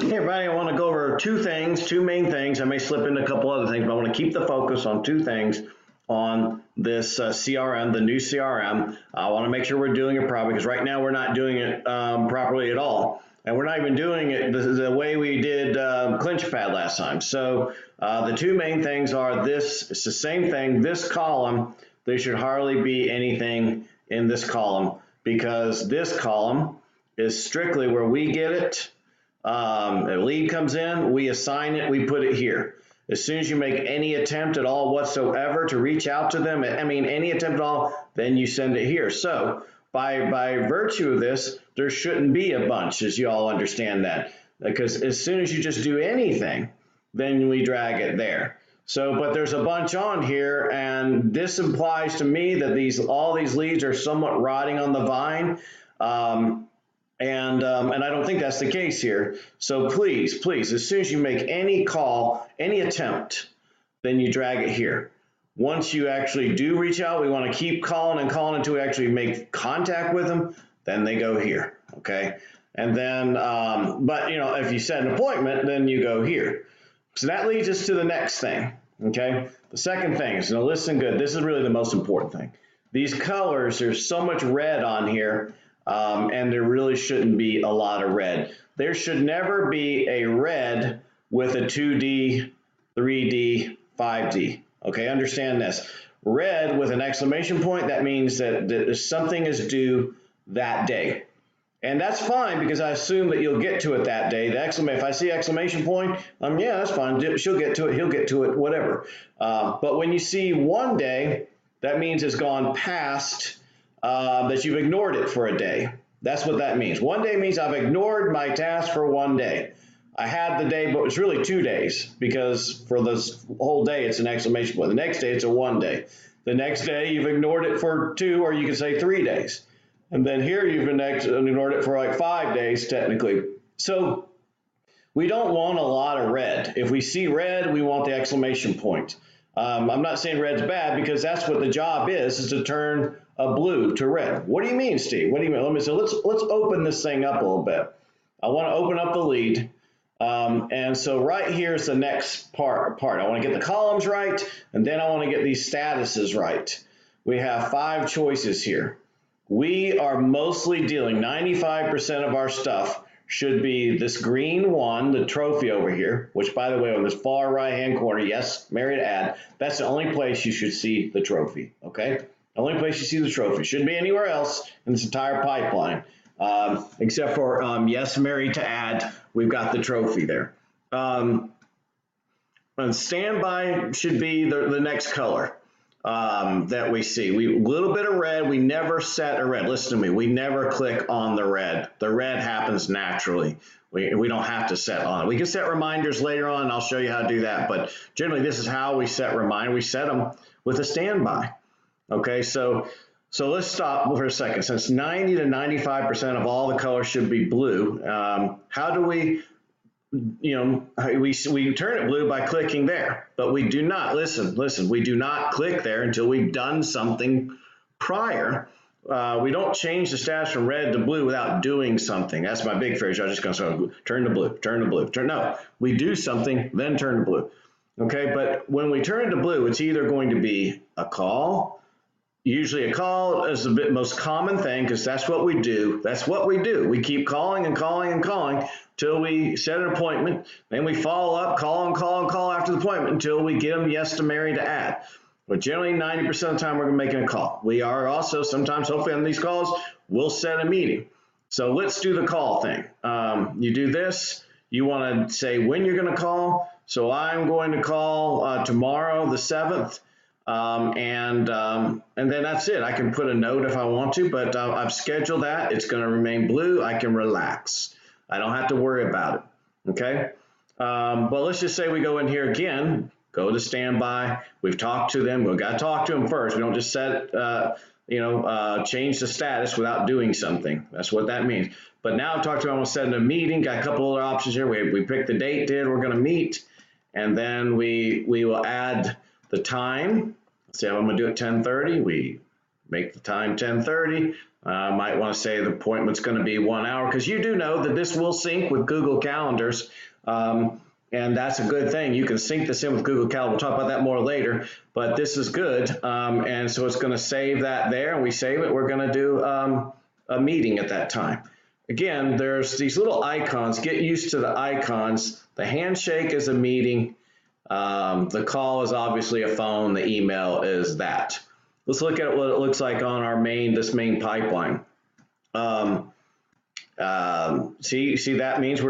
Hey everybody, I want to go over two main things. I may slip into a couple other things, but I want to keep the focus on two things on this CRM, the new CRM. I want to make sure we're doing it properly, because right now we're not doing it properly at all. And we're not even doing it the way we did ClinchPad last time. So the two main things are this, it's the same thing, this column, there should hardly be anything in this column, because this column is strictly where we get it. A lead comes in, we assign it, we put it here. As soon as you make any attempt at all whatsoever to reach out to them, any attempt at all, then you send it here. So by virtue of this, there shouldn't be a bunch, as you all understand that, because as soon as you just do anything, then we drag it there. So, but there's a bunch on here, and this implies to me that all these leads are somewhat rotting on the vine. And I don't think that's the case here. So please, as soon as you make any call, any attempt, then you drag it here. Once you actually do reach out, we want to keep calling and calling until we actually make contact with them. Then they go here, okay? And then, but if you set an appointment, then you go here. So that leads us to the next thing, okay? The second thing is, now listen good, this is really the most important thing. These colors, there's so much red on here. And there really shouldn't be a lot of red. There should never be a red with a 2D, 3D, 5D. Okay, understand this. Red with an exclamation point, that means that something is due that day. And that's fine, because I assume that you'll get to it that day. If I see exclamation point, yeah, that's fine. She'll get to it, he'll get to it, whatever. But when you see one day, that means it's gone past that you've ignored it for a day. That's what that means. One day means I've ignored my task for one day. I had the day, but it's really 2 days, because for this whole day it's an exclamation point. The next day it's a 1 day. The next day you've ignored it for 2, or you can say 3 days. And then here you've ignored it for like 5 days technically. So we don't want a lot of red. If we see red, we want the exclamation point. I'm not saying red's bad, because that's what the job is to turn a blue to red. What do you mean, Steve? What do you mean? Let's open this thing up a little bit. I want to open up the lead. And so right here is the next part. I want to get the columns right, and then I want to get these statuses right. We have 5 choices here. We are mostly dealing, 95% of our stuff should be this green one, the trophy over here, which, by the way, on this far right-hand corner, yes, Mary to add, that's the only place you should see the trophy, okay? The only place you see the trophy. Shouldn't be anywhere else in this entire pipeline, except for, yes, Mary to add, we've got the trophy there. And standby should be the next color that we see. A little bit of red, we never set a red. Listen to me, we never click on the red. The red happens naturally. We don't have to set on it. We can set reminders later on, and I'll show you how to do that. But generally, this is how we set reminders. We set them with a standby. Okay, so let's stop for a second. Since 90 to 95% of all the colors should be blue, how do we, we turn it blue by clicking there, but we do not, listen, we do not click there until we've done something prior. We don't change the status from red to blue without doing something. That's my big phrase. I was just going to say, turn to blue, turn to blue. No, we do something, then turn to blue. Okay, but when we turn to blue, it's either going to be a call. Usually a call is the most common thing, because that's what we do. That's what we do. We keep calling and calling and calling till we set an appointment. Then we follow up, call and call and call after the appointment until we get them yes to Mary to add. But generally 90% of the time we're making a call. We are also sometimes, hopefully on these calls, we'll set a meeting. So let's do the call thing. You do this. You want to say when you're going to call. So I'm going to call tomorrow the 7th. And then that's it. I can put a note if I want to, but I've scheduled that. It's going to remain blue. I can relax. I don't have to worry about it. Okay. But let's just say we go in here again, go to standby. We've talked to them. We've got to talk to them first. We don't just set, change the status without doing something. That's what that means. But now I've talked to them. I'm setting a meeting. Got a couple other options here. We pick the date we're going to meet, and then we will add the time. Say I'm going to do it 10:30. We make the time 10:30. Might want to say the appointment's going to be 1 hour, because you do know that this will sync with Google Calendars. And that's a good thing. You can sync this in with Google Calendar. We'll talk about that more later, but this is good. And so it's going to save that there, and we save it. We're going to do a meeting at that time. Again, there's these little icons. Get used to the icons. The handshake is a meeting. The call is obviously a phone. The email is that. Let's look at what it looks like on our this main pipeline. See, that means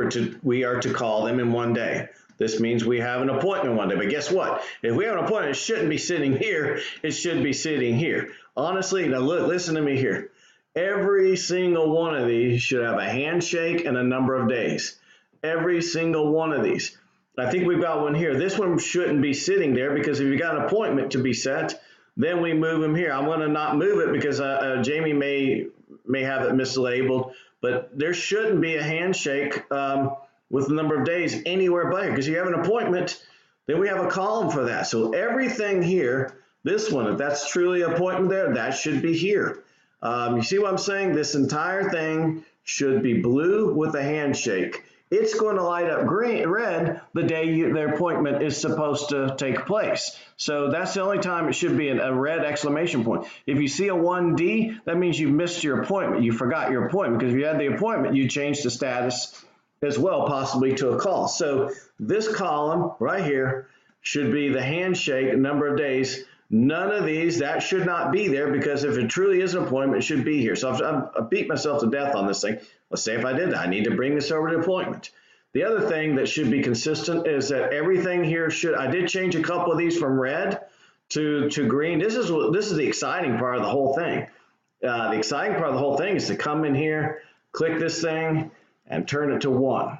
we are to call them in 1 day. This means we have an appointment 1 day. But guess what? If we have an appointment, it shouldn't be sitting here. It should be sitting here. Honestly, now look, listen to me here. Every single one of these should have a handshake and a number of days. Every single one of these. I think we've got one here. This one shouldn't be sitting there, because if you got an appointment to be set, then we move them here. I'm going to not move it because Jamie may have it mislabeled, but there shouldn't be a handshake with the number of days anywhere but here, because you have an appointment, then we have a column for that. So everything here, this one, if that's truly an appointment there, that should be here. You see what I'm saying? This entire thing should be blue with a handshake. It's going to light up red the day their appointment is supposed to take place. So that's the only time it should be a red exclamation point. If you see a 1D, that means you missed your appointment. You forgot your appointment, because if you had the appointment, you changed the status as well, possibly to a call. So this column right here should be the handshake, number of days. None of these, that should not be there, because if it truly is an appointment, it should be here. So I beat myself to death on this thing. Let's say if I did that, I need to bring this over to appointment. The other thing that should be consistent is that everything here I did change a couple of these from red to green. This is the exciting part of the whole thing. The exciting part of the whole thing is to come in here, click this thing, and turn it to 1.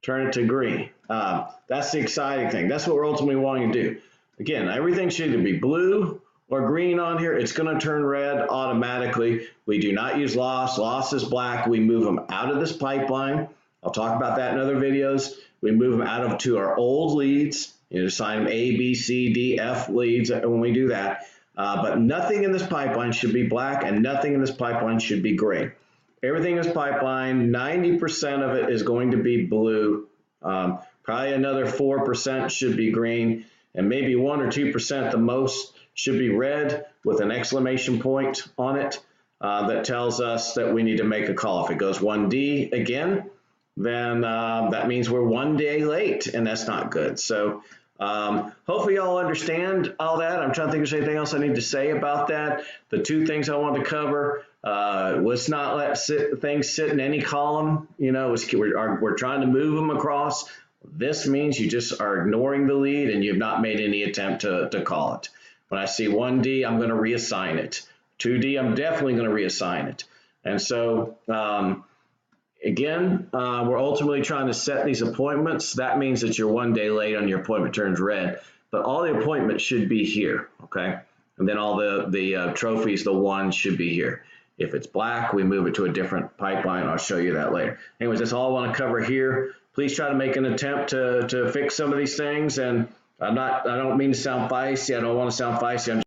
Turn it to green. That's the exciting thing. That's what we're ultimately wanting to do. Again, everything should either be blue or green on here. It's going to turn red automatically. We do not use loss. Loss is black. We move them out of this pipeline. I'll talk about that in other videos. We move them out to our old leads. You assign them A, B, C, D, F leads when we do that. But nothing in this pipeline should be black, and nothing in this pipeline should be gray. Everything in this pipeline, 90% of it is going to be blue. Probably another 4% should be green, and maybe 1 or 2% the most should be red with an exclamation point on it that tells us that we need to make a call. If it goes 1D again, then that means we're 1 day late, and that's not good. So hopefully y'all understand all that. I'm trying to think if there's anything else I need to say about that. The two things I wanted to cover, let's not let things sit in any column. You know, we're trying to move them across. This means you just are ignoring the lead and you've not made any attempt to call it. When I see 1D, I'm going to reassign it. 2D, I'm definitely going to reassign it. And so, again, we're ultimately trying to set these appointments. That means that you're 1 day late on your appointment turns red, but all the appointments should be here, okay? And then all the trophies, the ones should be here. If it's black, we move it to a different pipeline. I'll show you that later. Anyways, that's all I want to cover here. Please try to make an attempt to fix some of these things. And I don't mean to sound feisty. I don't want to sound feisty.